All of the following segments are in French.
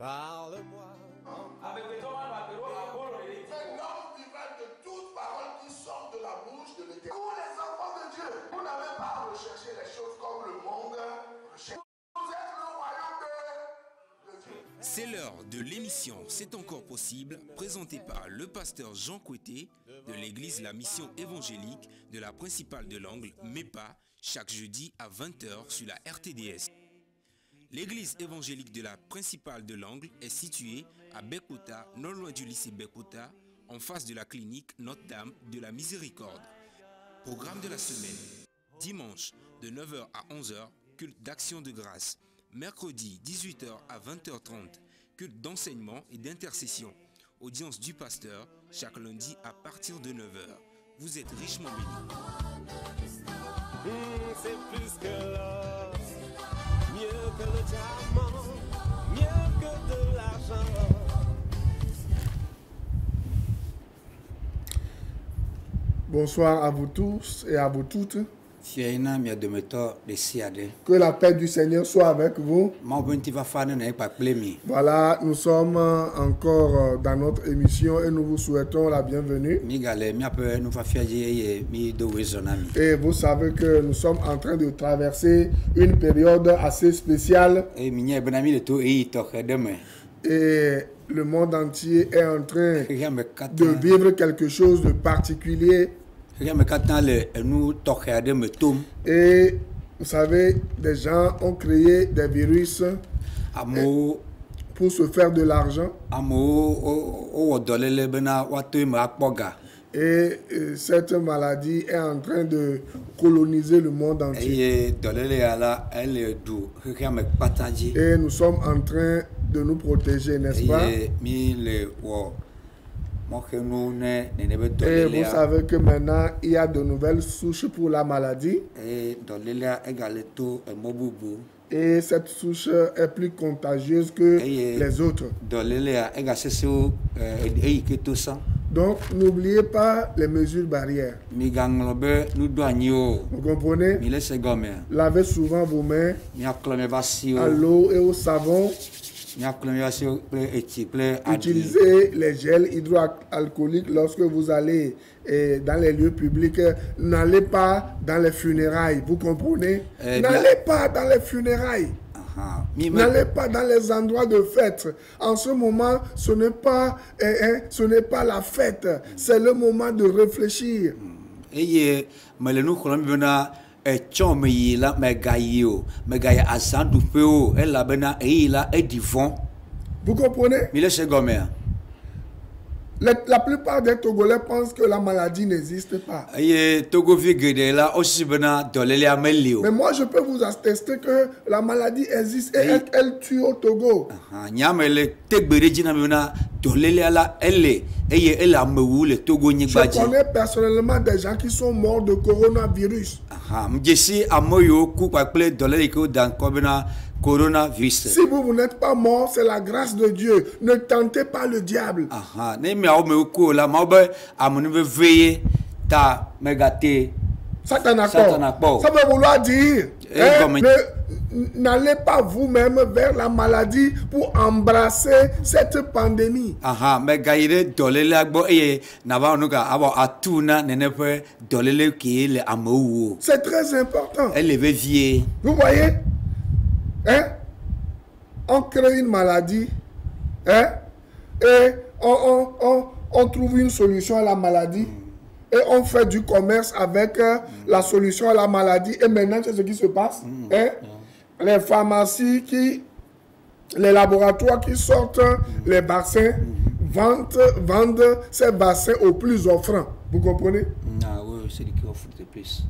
Parle-moi. Avec les hommes, c'est l'homme vivant de toute parole qui sort de la bouche de l'Éternel. Vous les enfants de Dieu, vous n'avez pas à rechercher les choses comme le monde recherche. Vous êtes le royaume de Dieu. C'est l'heure de l'émission C'est encore possible, présentée par le pasteur Jean Coueté de l'église La Mission évangélique de la principale de l'Angle, MEPA, chaque jeudi à 20h sur la RTDS. L'église évangélique de la principale de l'Angle est située à Bekota, non loin du lycée Bekota, en face de la clinique Notre-Dame de la Miséricorde. Programme de la semaine. Dimanche de 9h à 11h, culte d'action de grâce. Mercredi 18h à 20h30, culte d'enseignement et d'intercession. Audience du pasteur chaque lundi à partir de 9h. Vous êtes richement bénis. C'est plus que l'or, mieux que le diamant, mieux que de l'argent. Bonsoir à vous tous et à vous toutes. Que la paix du Seigneur soit avec vous. Voilà, nous sommes encore dans notre émission et nous vous souhaitons la bienvenue. Et vous savez que nous sommes en train de traverser une période assez spéciale. Et le monde entier est en train de vivre quelque chose de particulier. Et vous savez, des gens ont créé des virus pour se faire de l'argent. Et cette maladie est en train de coloniser le monde entier. Et nous sommes en train de nous protéger, n'est-ce pas? Et vous savez que maintenant, il y a de nouvelles souches pour la maladie. Et cette souche est plus contagieuse que les autres. Donc, n'oubliez pas les mesures barrières. Vous comprenez? Lavez souvent vos mains à l'eau et au savon. Utilisez les gels hydroalcooliques lorsque vous allez dans les lieux publics. N'allez pas dans les funérailles. Vous comprenez? N'allez pas dans les funérailles. N'allez pas dans les endroits de fête. En ce moment, ce n'est pas la fête. C'est le moment de réfléchir. Vous comprenez? La plupart des Togolais pensent que la maladie n'existe pas. Mais moi, je peux vous attester que la maladie existe et elle tue au Togo. Je connais personnellement des gens qui sont morts de coronavirus. Si vous n'êtes pas mort, c'est la grâce de Dieu. Ne tentez pas le diable. Ça veut vouloir dire, n'allez pas vous-même vers la maladie pour embrasser cette pandémie. C'est très important. Vous voyez? On crée une maladie et on trouve une solution à la maladie et on fait du commerce avec la solution à la maladie. Et maintenant, c'est ce qui se passe. Les pharmacies, les laboratoires qui sortent les vaccins vendent ces vaccins aux plus offrants. Vous comprenez? C'est lui qui offre le plus.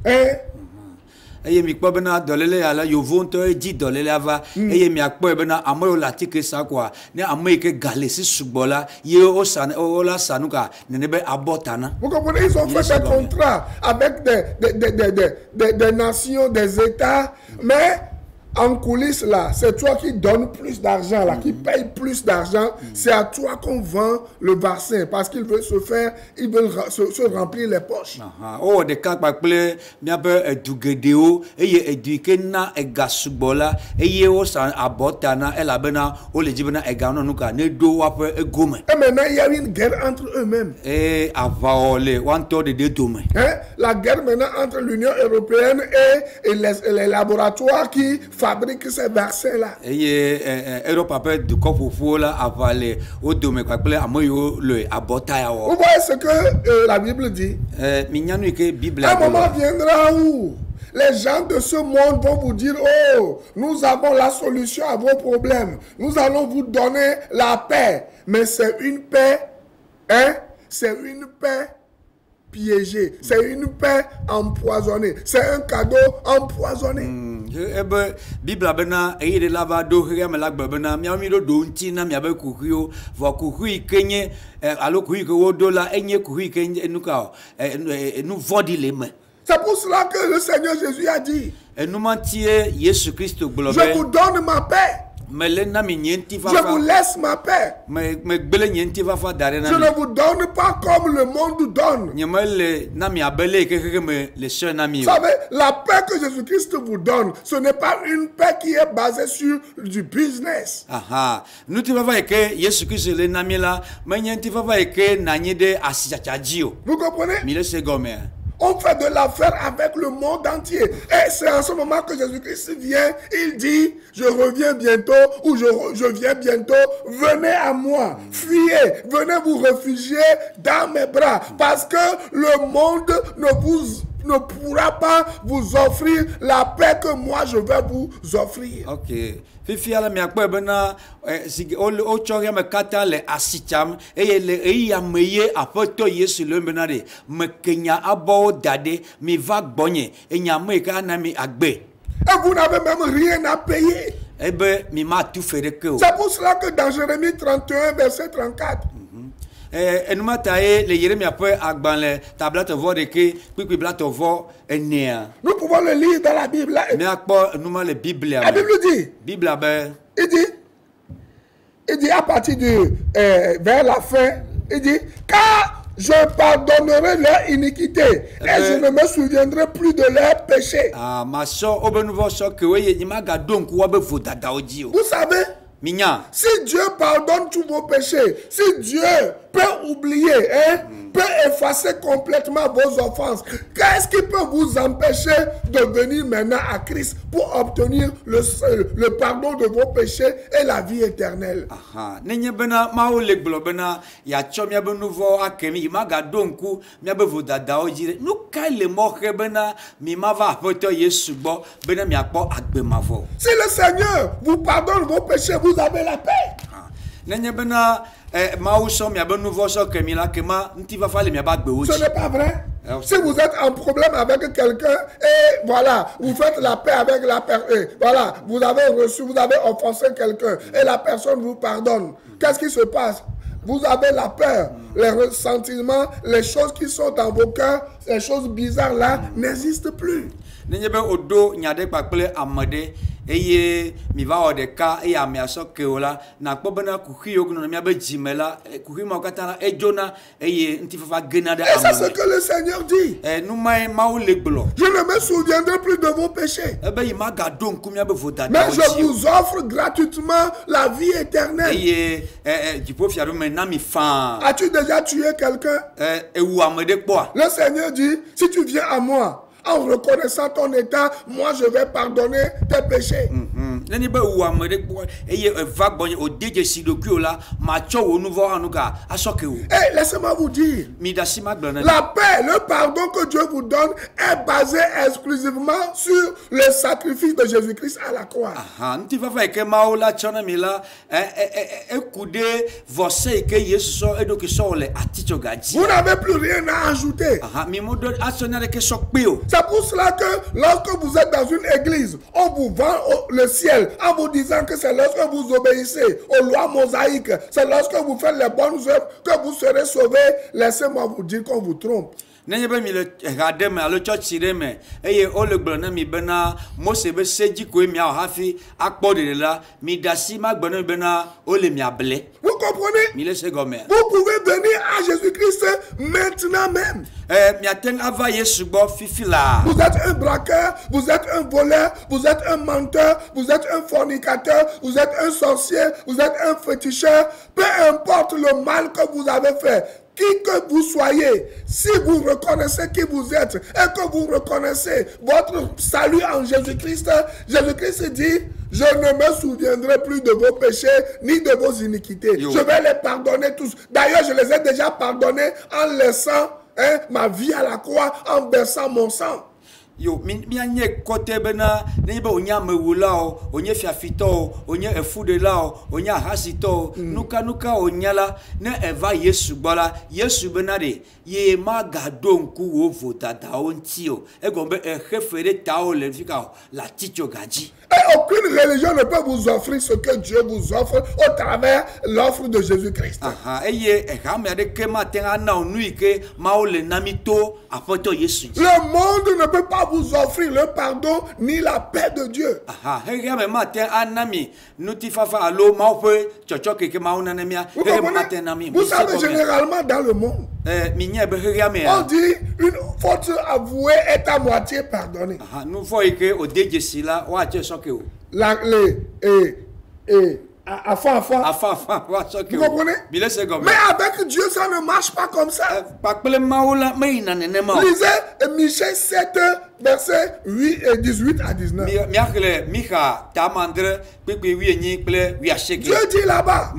Eye mi kpɔ bena dɔléle ya la yovo ŋutɔ edzi dɔléle va eye mi akpɔe bena amewo le atike sa koa ne ame yi ke ga le si sugbɔ la ye wola sa nu ka nene be abɔ tana. Vous comprenez, ils ont fait des contrats avec des nations, des États, mais en coulisses là, c'est toi qui donnes plus d'argent là, qui paye plus d'argent. C'est à toi qu'on vend le vaccin parce qu'ils veulent ils veulent se remplir les poches. Oh, des cas par exemple, bien du gédéo, et du kena et gasubola, et au san abotana, et la bena, ou les dibana et gano nuka, ne do après et gomme. Et maintenant, il y a une guerre entre eux-mêmes. Et avant les one tour de deux domaines. La guerre maintenant entre l'Union européenne et les laboratoires qui fabriquent ces vaccins-là. Et Europe après du corps pour là, avaler au domaine, par exemple, à moi, le abotaya. Vous voyez ce que la Bible dit? Un moment viendra où les gens de ce monde vont vous dire, oh, nous avons la solution à vos problèmes. Nous allons vous donner la paix. Mais c'est une paix, c'est une paix piégée. C'est une paix empoisonnée. C'est un cadeau empoisonné. Bible abena de lava do me la babena mi ami do ntina mi abe kukuyo va kukuyi kenye alo kuyi ko do la enye kuyi kenye nuka nous vodi les mains. C'est pour cela que le Seigneur Jésus a dit, je vous donne ma paix. Je vous laisse ma paix. Je ne vous donne pas comme le monde donne. Vous savez, la paix que Jésus-Christ vous donne, ce n'est pas une paix qui est basée sur du business. Vous comprenez? On fait de l'affaire avec le monde entier. Et c'est en ce moment que Jésus-Christ vient. Il dit, je reviens bientôt ou je viens bientôt. Venez à moi. Fuyez. Venez vous réfugier dans mes bras. Parce que le monde ne pourra pas vous offrir la paix que moi je vais vous offrir. Ok. Fifi ala mi akpo bena o choria me kata le asicham e le ya meye apoto Yesu le bena de me kenya abo dade mi va gbonye e nya me ka na mi agbe. Et vous n'avez même rien à payer. Ebe mi ma tout fait de que. C'est pour cela que dans Jérémie 31 verset 34 et nous mataye le Jérémie après agban le tablette vo de que puis blate vo enia. Nous pouvons le lire dans la Bible. Mais akpo nous ma le Bible. La Bible dit. Bible abe. Il dit à partir de vers la fin, il dit car je pardonnerai leur iniquité et je ne me souviendrai plus de leur péché. Ah ma soeur obenuvo so que oui il m'a gardé donc wa be vodada odio. Vous savez? Si Dieu pardonne tous vos péchés, si Dieu peut oublier, peut effacer complètement vos offenses, qu'est-ce qui peut vous empêcher de venir maintenant à Christ pour obtenir le pardon de vos péchés et la vie éternelle? Si le Seigneur vous pardonne vos péchés, vous avez la paix. Ce n'est pas vrai. Si vous êtes en problème avec quelqu'un et voilà, vous faites la paix avec la personne, voilà, vous avez offensé quelqu'un et la personne vous pardonne. Qu'est-ce qui se passe? Vous avez la peur, les ressentiments, les choses qui sont dans vos cœurs, ces choses bizarres là n'existent plus. Eye mi va o de ka e ya mi aso ke ola na kpo bena kuki yogu no mi abe jimela kuki ma okata e jona eye nti fafa genada amone. Et c'est ce que le Seigneur dit. Nou mai ma o legbo. Je ne me souviendrai plus de vos péchés. Ebe yi ma ga don ku mi abe vodada. Mais je vous offre gratuitement la vie éternelle. Eye du po fiaru me na mi fan. As-tu déjà tué quelqu'un? Ewu amede po. Le Seigneur dit, si tu viens à moi en reconnaissant ton état, moi je vais pardonner tes péchés. Et laissez-moi vous dire, la paix, le pardon que Dieu vous donne est basé exclusivement sur le sacrifice de Jésus-Christ à la croix. Vous n'avez plus rien à ajouter. C'est pour cela que lorsque vous êtes dans une église, on vous vend le ciel en vous disant que c'est lorsque vous obéissez aux lois mosaïques, c'est lorsque vous faites les bonnes œuvres que vous serez sauvés. Laissez-moi vous dire qu'on vous trompe. nenye be mi le hade me alo church de me eye o le gblɔ na mi bena Mose be seji ko mi a hafi akpɔ de la mi dasi ma gblɔ na bena o le mi able. Vous comprenez? Mi le se gɔmɛ. Vous pouvez venir à Jésus-Christ maintenant même. Mi ateng ava Yesu gbɔ fifi la. Vous êtes un braqueur, vous êtes un voleur, vous êtes un menteur, vous êtes un fornicateur, vous êtes un sorcier, vous êtes un féticheur, peu importe le mal que vous avez fait, qui que vous soyez, si vous reconnaissez qui vous êtes et que vous reconnaissez votre salut en Jésus-Christ, Jésus-Christ dit, je ne me souviendrai plus de vos péchés ni de vos iniquités. Yo. Je vais les pardonner tous. D'ailleurs, je les ai déjà pardonnés en laissant ma vie à la croix, en versant mon sang. Yo, mi anye kote bena ne be onya mewula o, onye fiafito o, onye efude la o, onye hasito o, nuka onya la ne eva Yesu gbala, Yesu bena de ye ma gado nku wo vota da onti o. E gombe e refere ta o le fika la ticho gaji. Et aucune religion ne peut vous offrir ce que Dieu vous offre au travers l'offre de Jésus-Christ. Aha, eye e ha me de ke ma tenga na onui ke ma o le namito apoto Yesu. Le monde ne peut pas vous offrir le pardon ni la paix de Dieu. Aha, he me ma ten anami nuti fafa alo ma o pe chocho ke ma o nanemia. Vous He ma comprenez? ten nami. Vous savez, généralement dans le monde, on dit une faute avouée est à moitié pardonnée. Nous voyons que au déjeuner là, on a déjà choqué. Vous comprenez? Mais avec Dieu, ça ne marche pas comme ça. Lisez Michée 7, versets 18 à 19. Dieu dit là-bas,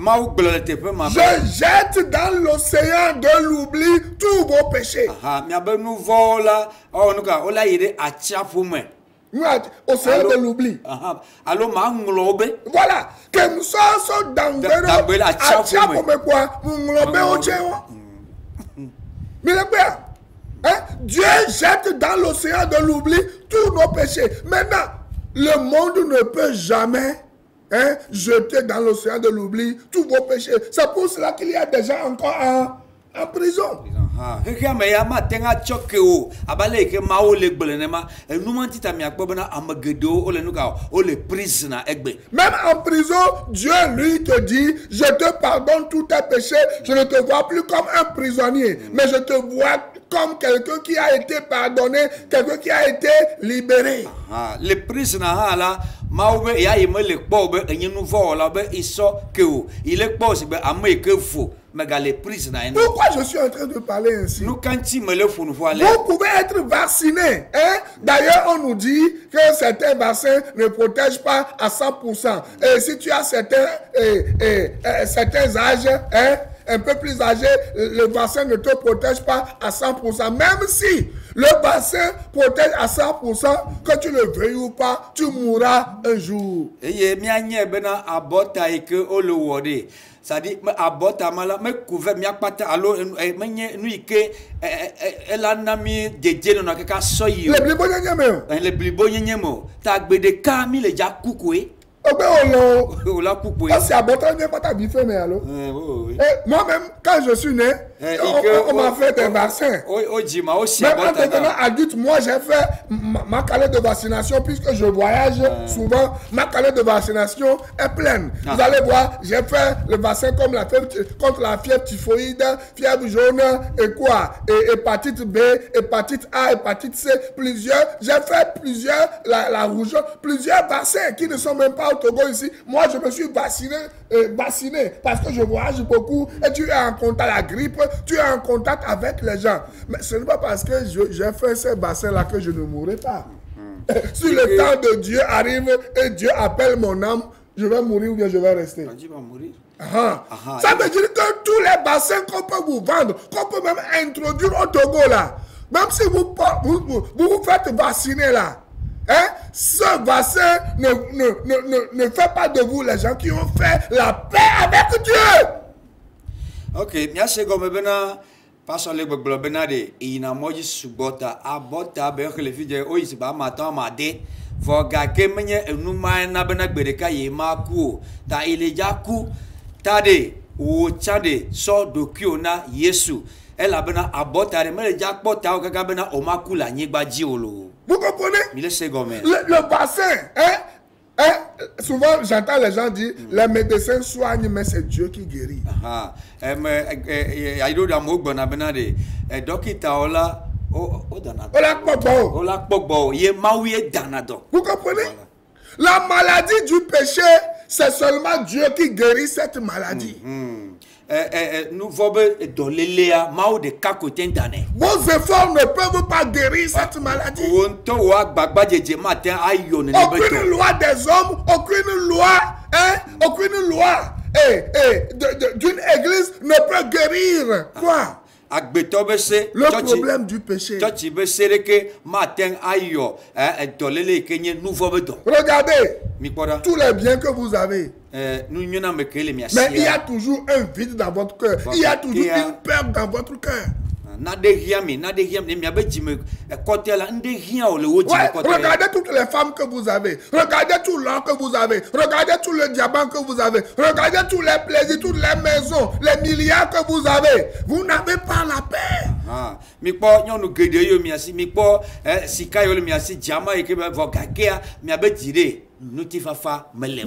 je jette dans l'océan de l'oubli tous vos péchés. Océan de l'oubli. Voilà. Que nous sommes dans Dieu jette dans l'océan de l'oubli tous nos péchés. Maintenant, le monde ne peut jamais jeter dans l'océan de l'oubli tous vos péchés. C'est pour cela qu'il y a des gens encore en prison. Même en prison, Dieu lui te dit, je te pardonne tous tes péchés, je ne te vois plus comme un prisonnier, mais je te vois comme quelqu'un qui a été pardonné, quelqu'un qui a été libéré. Les prisonniers là, pourquoi je suis en train de parler ainsi? Vous pouvez être vacciné. D'ailleurs, on nous dit que certains vaccins ne protègent pas à 100%. Et si tu as certains âges, un peu plus âgé, le vaccin ne te protège pas à 100%. Même si le vaccin protège à 100%, que tu le veuilles ou pas, tu mourras un jour. C'est-à-dire, abota mala me couvert mi apata alo menye nuike elanami deje no ka soyi le blibo nyanyemo le blibo nyanyemo ta gbede ka mi le ja kukue c'est abota n'est pas ta vie fait mais alors moi-même quand je suis né on m'a fait des vaccins. Même en devenant adulte, moi j'ai fait ma carte de vaccination puisque je voyage souvent. Ma carte de vaccination est pleine. Vous allez voir, j'ai fait le vaccin comme la fièvre, contre la fièvre typhoïde, fièvre jaune et quoi, et hépatite B, hépatite A, hépatite C, plusieurs. J'ai fait plusieurs, la rougeole, plusieurs vaccins qui ne sont même pas au Togo ici. Moi je me suis vacciné parce que je voyage beaucoup et tu es en contact la grippe. Tu es en contact avec les gens. Mais ce n'est pas parce que j'ai fait ces bassins-là que je ne mourrai pas. Si le temps de Dieu arrive et Dieu appelle mon âme, je vais mourir ou bien je vais rester. Tu vas mourir. Ça veut dire que tous les bassins qu'on peut vous vendre, qu'on peut même introduire au Togo là, même si vous vous faites vacciner là, ce vaccin ne fait pas de vous les gens qui ont fait la paix avec Dieu. Ok, merci comme bena passion le gbogbo bena de ina moji subota abota be le fije o isi ba mata ma de voga ke menye enuma na bena gbedeka ye maku ta ileja ku tade o chade so dokio na Yesu elle a bena abota mais le jackpot ta kaka bena omakula nyigba jiolo. Vous comprenez? Le bassin, souvent j'entends les gens dire les médecins soignent, mais c'est Dieu qui guérit. Vous comprenez? La maladie du péché, c'est seulement Dieu qui guérit cette maladie. Nous vos efforts ne peuvent pas guérir cette maladie. Aucune loi des hommes, aucune loi d'une église ne peut guérir quoi? Le problème du péché. Regardez tous les biens que vous avez. Mais il y a toujours un vide dans votre cœur. Il y a toujours une peur dans votre cœur. Regardez toutes les femmes que vous avez. Regardez tout l'or que vous avez. Regardez tout le diamant que vous avez. Regardez tous les plaisirs, toutes les maisons, les milliards que vous avez. Vous n'avez pas la paix.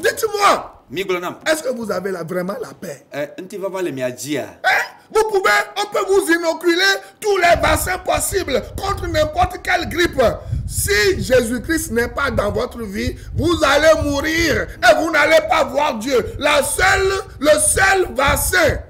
Dites-moi, est-ce que vous avez vraiment la paix? On peut vous inoculer tous les vaccins possibles contre n'importe quelle grippe. Si Jésus-Christ n'est pas dans votre vie, vous allez mourir et vous n'allez pas voir Dieu. Le seul vaccin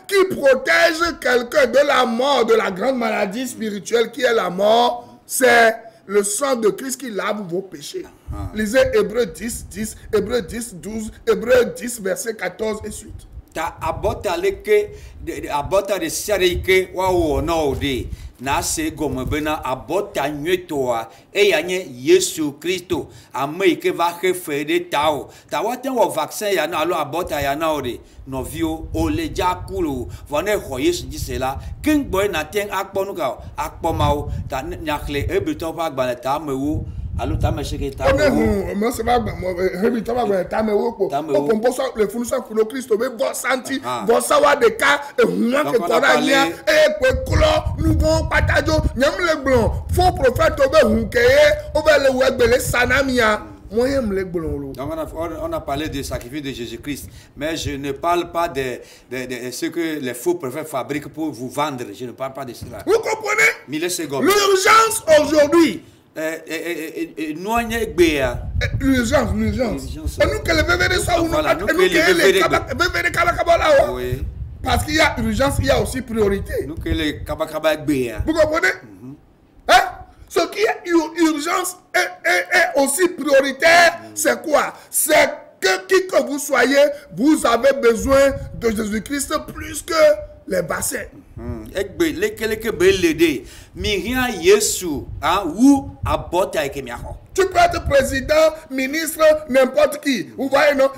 qui protège quelqu'un de la mort, de la grande maladie spirituelle qui est la mort, c'est le sang de Christ qui lave vos péchés. Lisez Hébreux 10, 10, Hébreux 10, 12, Hébreux 10, verset 14 et suite. Ta abota de siareke wa no de na se gomo bena abota nyetoa e yanye Yesu Kristo ameke va refere tao ta waten wo vaccin ya na alo abota ya na ode no vio o le jakulu vone ho Yesu disela king boy na ten akponu ka akpomao ta nyakle ebuto pa gba ta mewu allo ta macheke ta mo se ba mo ebuto pa gba ta mewu po o pompo so le funusa kulo Kristo be bo santi bo sawa de ka ehun ke tora nya e pe klo nous bon patajo nyam le blanc faux prophète obe hun ke o be le wegbele sanamia. Donc on a parlé du sacrifice de Jésus-Christ, mais je ne parle pas de ce que les faux prophètes fabriquent pour vous vendre. Je ne parle pas de cela. Vous comprenez? L'urgence aujourd'hui. L'urgence. Et nous que les bébés ça ou nous parce qu'il y a urgence, il y a aussi priorité. Nous que les kabakaba. Vous comprenez? Ce qui est urgence est aussi prioritaire, c'est quoi? C'est que qui que vous soyez, vous avez besoin de Jésus-Christ plus que les bassins. Tu peux être président, ministre, n'importe qui. Vous voyez, non,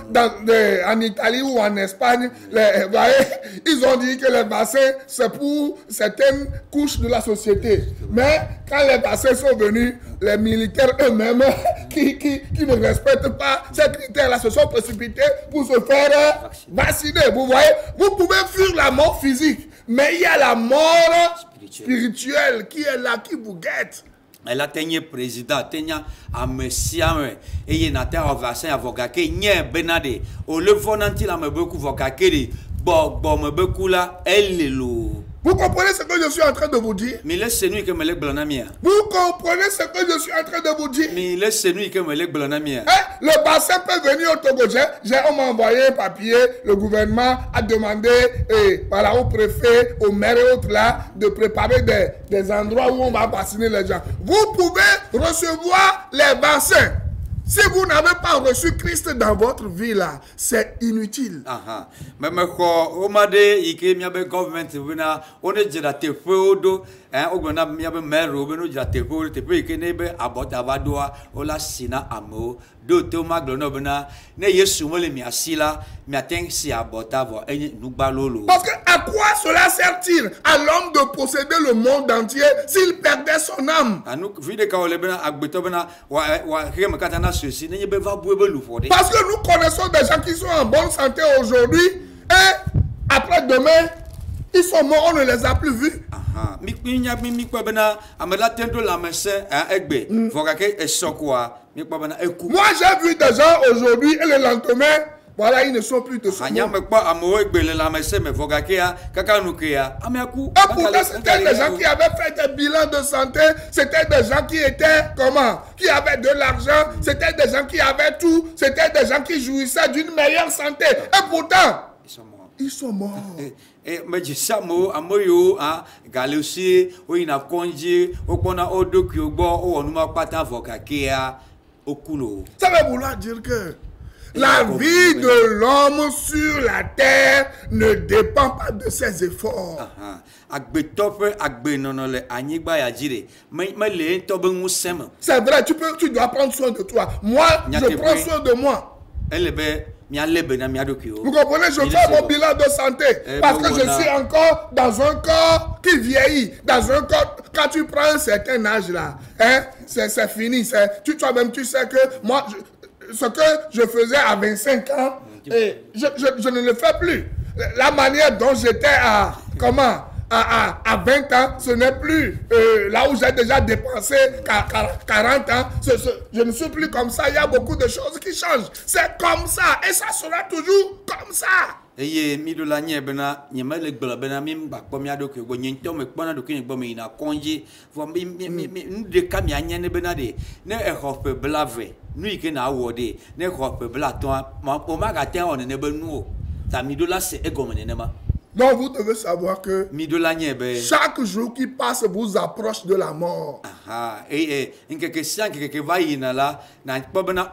en Italie ou en Espagne, ils ont dit que les bassins, c'est pour certaines couches de la société. Mais quand les bassins sont venus, les militaires eux-mêmes, qui ne respectent pas ces critères-là, se sont précipités pour se faire vacciner. Vous voyez, vous pouvez fuir la mort physique, mais il y a la mort spirituelle qui est là, qui vous guette. Elle a tenu président, tenu à Messie, et il y a un vaccin avocat qui est benadé. Au le fondanti la me beaucoup avocat qui bon me beaucoup là, elle est lourd. Vous comprenez ce que je suis en train de vous dire? Mais laissez-nous que me les blanamia. Vous comprenez ce que je suis en train de vous dire? Mais laissez-nous que me les blanamia. Le bassin peut venir au Togo. On m'a envoyé un papier. Le gouvernement a demandé au préfet, au maire et autres là, de préparer des endroits où on va vacciner les gens. Vous pouvez recevoir les vaccins. Si vous n'avez pas reçu Christ dans votre vie là, c'est inutile. Mais on m'a dit que il y a un gouvernement, on est déjà te feudo, on a un maire, on est déjà te feudo, te peux que nebe abot avadoa, on la sina amo, de Thomas Glonobena, ne yesu le miasila, miateng si abotavo, et nous balolo. Parce que à quoi cela sert-il à l'homme de posséder le monde entier s'il perdait son âme? Parce que nous connaissons des gens qui sont en bonne santé aujourd'hui et après demain, Ils sont morts, on ne les a plus vus. Mi kwa bena amela tendo la messe egbe. Vogake esokwa. Mi kwa bena eku. Moi, j'ai vu des gens aujourd'hui et le lendemain, voilà, ils ne sont plus de ce monde. Anya me kwa amo egbe le la messe me vogake ya kakanuke ya. Ameku. Et pourtant, c'était des gens qui avaient fait des bilans de santé, c'était des gens qui étaient, comment? Qui avaient de l'argent, c'était des gens qui avaient tout, c'était des gens qui jouissaient d'une meilleure santé. Et pourtant, ils sont morts. Mais je sais moi amoyo galosi o ina konji o kona odoki ogbo o onuma pata vokakea okulo. Ça veut vouloir dire que la vie de l'homme sur la terre ne dépend pas de ses efforts. C'est vrai, tu dois prendre soin de toi. Moi, je prends soin de moi. Vous comprenez, je fais mon bilan de santé parce que je suis encore dans un corps qui vieillit. Dans un corps, quand tu prends un certain âge là, hein, c'est fini. Toi-même, tu sais que moi, ce que je faisais à 25 ans, je ne le fais plus. La manière dont j'étais à 20 ans, ce n'est plus là où j'ai déjà dépensé 40 ans. Je ne suis plus comme ça. Il y a beaucoup de choses qui changent. C'est comme ça. Et ça sera toujours comme ça. Eye mi do la nye bena nye mele gbela bena mi mba kpo mi adoke go nye nto me kpo na doke nye gbo me ina konji fo mi de ka mi anya ne bena de ne e hope blave nu ike na awode ne hope bla to o ma ga te on ne benu o ta mi do la se e go me ne ma. Donc vous devez savoir que chaque jour qui passe vous approche de la mort.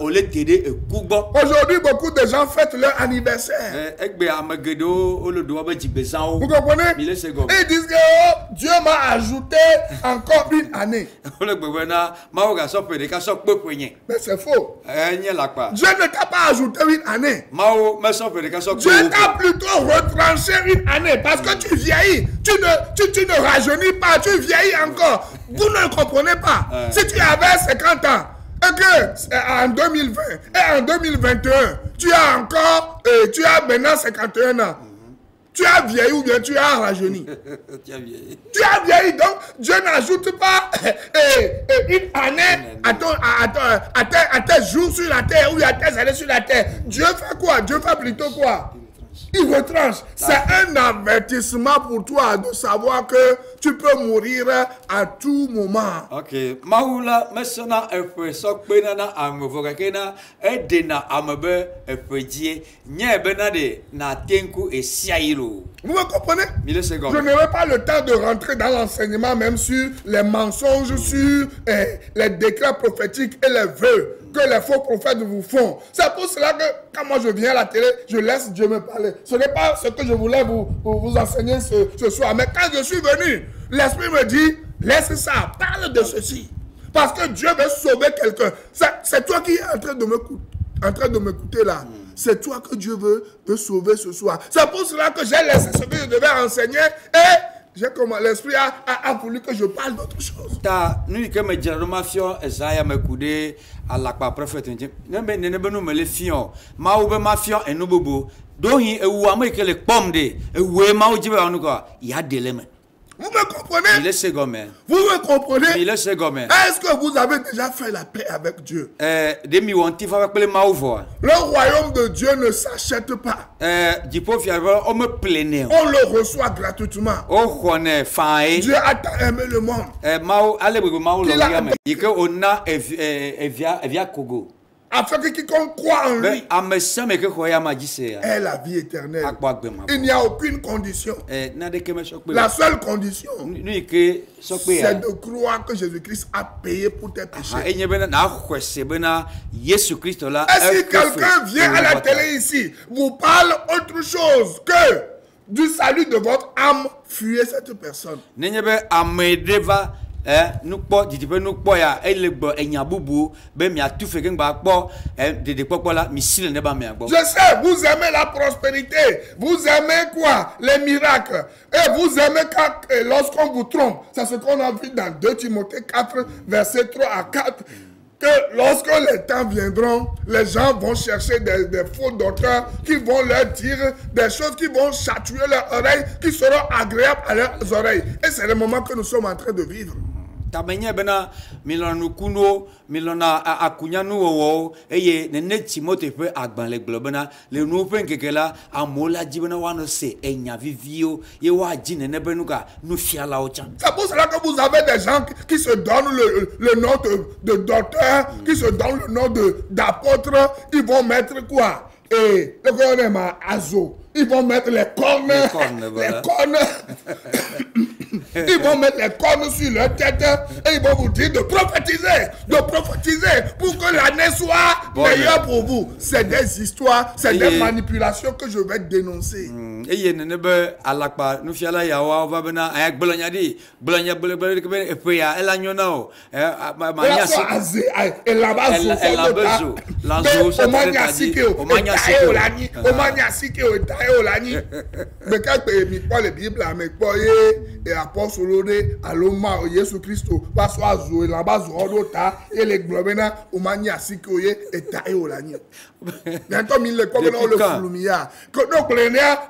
Aujourd'hui, beaucoup de gens fêtent leur anniversaire. Vous comprenez? Et ils disent que oh, Dieu m'a ajouté encore une année. Mais c'est faux. Dieu ne t'a pas ajouté une année. Dieu t'a plutôt retranché une année. Parce que tu vieillis, tu ne rajeunis pas, tu vieillis encore. Vous ne le comprenez pas. Si tu avais 50 ans, et que en 2020 et en 2021, tu as encore, tu as maintenant 51 ans. Tu as vieilli ou bien tu as rajeuni. Tu as vieilli, donc Dieu n'ajoute pas une année à tes jours sur la terre ou à tes années sur la terre. Dieu fait quoi? Dieu fait plutôt quoi? Il retranche. C'est un avertissement pour toi de savoir que tu peux mourir à tout moment. Ok. Maoula, maintenant, sok benana amovokakena edena amebe efedie nye benade na tenku e siailo. Vous me comprenez? Je n'aurai pas le temps de rentrer dans l'enseignement même sur les mensonges, sur les décrets prophétiques et les vœux que les faux prophètes vous font. C'est pour cela que quand moi je viens à la télé, je laisse Dieu me parler. Ce n'est pas ce que je voulais vous enseigner ce soir. Mais quand je suis venu, l'Esprit me dit, laisse ça, parle de ceci. Parce que Dieu veut sauver quelqu'un. C'est toi qui es en train de m'écouter là. C'est toi que Dieu veut sauver ce soir. C'est pour cela que j'ai laissé ce que je devais enseigner et l'Esprit a voulu que je parle d'autre chose. Nous que me dire ma fion Esaïa me coudé à la prophète ne me me le fion ma oube ma fion et nous bobo dohi e ou amo que le pomme de e we ma o jibe anu ko ya deleme. Vous me comprenez? Vous me comprenez? Est-ce que vous avez déjà fait la paix avec Dieu? Le royaume de Dieu ne s'achète pas. On le reçoit gratuitement. Dieu a tant aimé le monde. Afin que quiconque croit en lui ait la vie éternelle. Il n'y a aucune condition. La seule condition, c'est de croire que Jésus-Christ a payé pour tes péchés. Et si quelqu'un vient à la télé ici, vous parle autre chose que du salut de votre âme, fuyez cette personne. Nous pas nous pas ya elebo enyabubu be mi atufe ke ngba po de popo la misile ne ba me agbo. Je sais, vous aimez la prospérité, vous aimez quoi? Les miracles. Et vous aimez quand lorsqu'on vous trompe. C'est ce qu'on a vu dans 2 Timothée 4 verset 3 à 4. que lorsque les temps viendront, les gens vont chercher des faux docteurs qui vont leur dire des choses qui vont chatouiller leurs oreilles, qui seront agréables à leurs oreilles. Et c'est le moment que nous sommes en train de vivre. Tabenya bena milonu kuno milona akunyanu wo eye nene Timote pe agban le globena le nu pe nkekela amola jibena wano se enya vivio ye wa ji nene benuka nu fiala ochan. C'est pour cela que vous avez des gens qui se donnent le nom de docteur, qui se donnent le nom d'apôtre, ils vont mettre quoi? Et le gouvernement Azo, ils vont mettre les cornes, voilà. Ils vont mettre les cornes sur leur tête et ils vont vous dire de prophétiser pour que l'année soit meilleure pour vous. C'est des histoires, c'est des manipulations que je vais dénoncer. Et nenebe alakpa nu fiala ya wa va bena ayak blanya di blanya e pe ya elanyona o manya si et là-bas mais quand mi pas le Bible mais pas et apôtre Solodé aloma Jésus Christ parce que là-bas ta et les globena o manya sikoye et tae olani bientôt mi le comme on le flumia que donc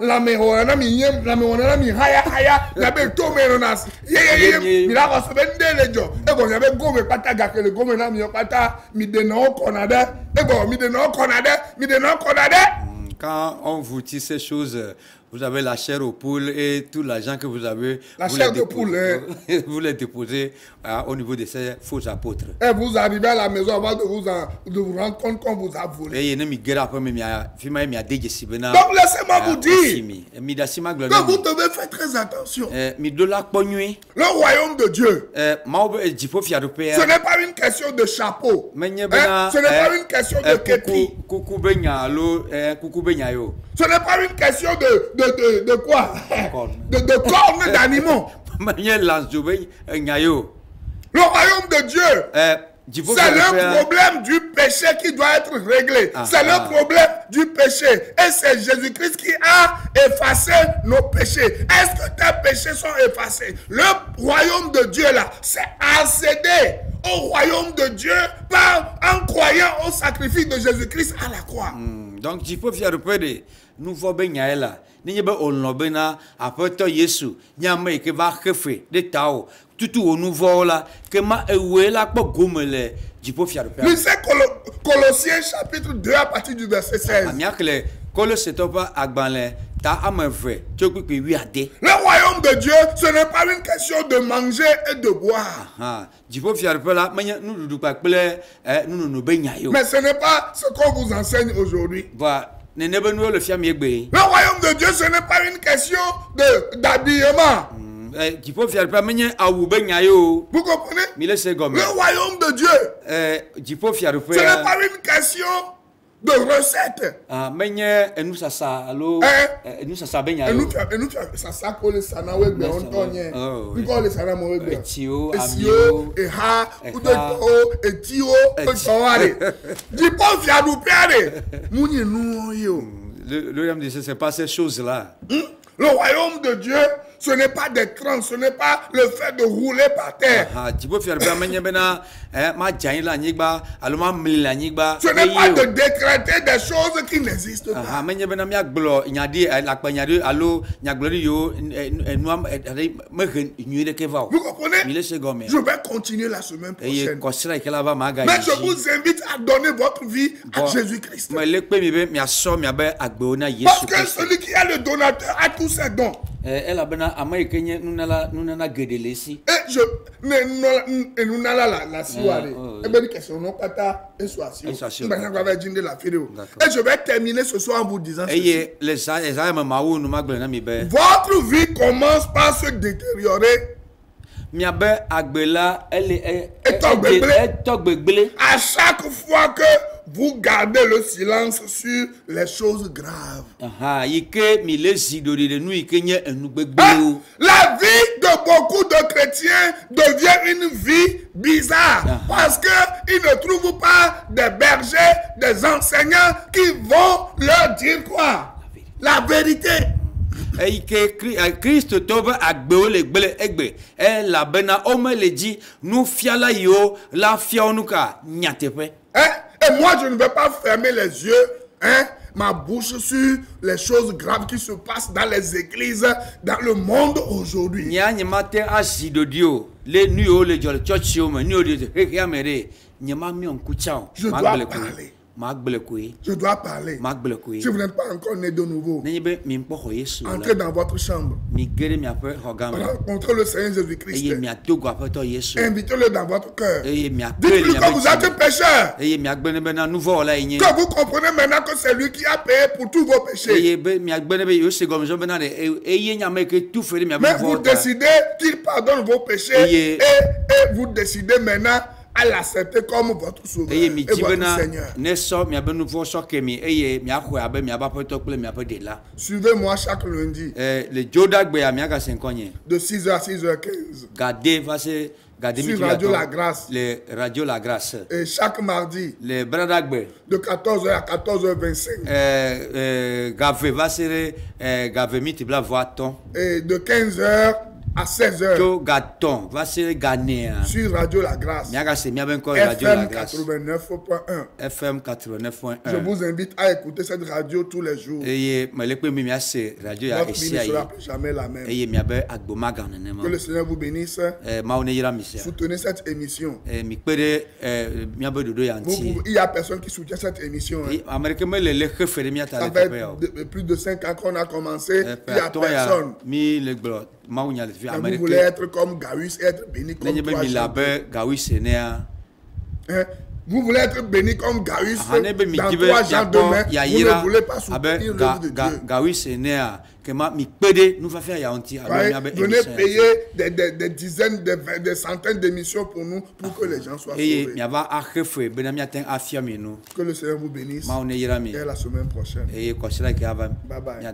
la mehorana mi yem la mehorana mi haya la be to meronas ye mi la ko se bende le jo e bon yabe go me pata ga ke le go me na mi pata mi de no konada e bon mi de no konada. Quand on vous dit ces choses, vous avez la chair aux poules et tout l'argent que vous avez, vous les déposez au niveau de ces faux apôtres. Et vous arrivez à la maison avant de vous rendre compte qu'on vous a volé. Donc laissez-moi vous dire que vous devez faire très attention. Le royaume de Dieu, ce n'est pas une question de chapeau. Ce n'est pas une question de képi. Ce n'est pas une question de quoi? De cornes d'animaux. Le royaume de Dieu, c'est le problème du péché qui doit être réglé. C'est le problème du péché. Et c'est Jésus-Christ qui a effacé nos péchés. Est-ce que tes péchés sont effacés? Le royaume de Dieu là, c'est accéder au royaume de Dieu par en croyant au sacrifice de Jésus-Christ à la croix. Donc il faut faire de nouveau benyaela. N'y ba onlobena apoto Yesu nyama ke va refe de tao tout au nouveau là que ma ewela po gomele jipo fiar pe. Lisez Colossiens chapitre 2 à partir du verset 16. Amiakle Colossiens topa agbanle ta amave tokpi wi ade. Le royaume de Dieu, ce n'est pas une question de manger et de boire. Jipo fiar pe la manya nu dudu pa pele nu benyayo. Mais ce n'est pas ce qu'on vous enseigne aujourd'hui. Le royaume de Dieu, ce n'est pas une question d'habillement. Vous comprenez? Le royaume de Dieu, ce n'est pas une question de recette. Le royaume de Dieu, c'est pas ces choses-là. Le royaume de Dieu, ce n'est pas des crans, ce n'est pas le fait de rouler par terre. Ce n'est pas de décréter des choses qui n'existent pas. Vous comprenez? Je vais continuer la semaine prochaine. Mais je vous invite à donner votre vie à Jésus-Christ. Parce que celui qui est le donateur a tous ses dons. Et je vais terminer ce soir en vous disant ceci. Votre vie commence par se détériorer. À chaque fois que vous gardez le silence sur les choses graves. La vie de beaucoup de chrétiens devient une vie bizarre parce qu'ils ne trouvent pas des bergers, des enseignants qui vont leur dire quoi? La vérité. et que Christ tobe agbe le gbele egbe e la bena o me le di nous fiala yo la fianuka nyatepe. Et moi je ne vais pas fermer les yeux, ma bouche sur les choses graves qui se passent dans les églises, dans le monde aujourd'hui. Nya nyamate asido dio le nuyo le jol church yo me nuyo de hekiamere nyama mi on kuchao. Je dois parler. Je dois parler. Si vous n'êtes pas encore né de nouveau, entrez dans votre chambre. Rencontrez le Seigneur Jésus-Christ. Invitez-le dans votre cœur. Dites-lui que vous êtes pécheur. Que vous comprenez maintenant que c'est lui qui a payé pour tous vos péchés. Mais vous décidez qu'il pardonne vos péchés et vous décidez maintenant à l'accepter comme votre sauveur et votre Seigneur. Suivez-moi chaque lundi de 6h à 6h15 sur Radio La Grâce. Radio La Grâce. Et chaque mardi de 14h à 14h25 et de 15h à 16h sur Radio La Grâce FM 89.1. Je vous invite à écouter cette radio tous les jours. Votre vie ne sera plus jamais la même. Que le Seigneur vous bénisse. Soutenez cette émission. Il y a personne qui soutient cette émission. Ça fait plus de 5 ans qu'on a commencé. Il n'y a personne. Vous voulez être comme Gawus, être béni comme toi. Vous voulez être béni comme Gawus dans 3 jours demain. Vous ne voulez pas soutenir l'œuvre de Dieu. Venez payer des dizaines, des centaines d'émissions pour nous, pour que les gens soient sauvés. Que le Seigneur vous bénisse. Et à la semaine prochaine. Bye bye.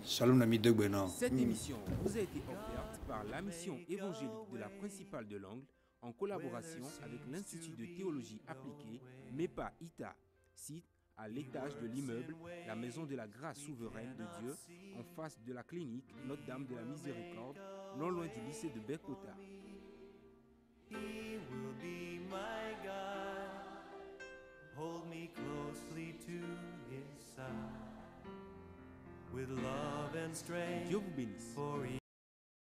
Cette émission vous a été offerte par la mission évangélique de la principale de l'Angle en collaboration avec l'Institut de théologie appliquée MEPA ITA, site à l'étage de l'immeuble La Maison de la Grâce Souveraine de Dieu, en face de la clinique Notre-Dame de la Miséricorde, non loin du lycée de Bekota. He will be my God. Hold me closely to his side. With love and strength. Dieu vous bénisse.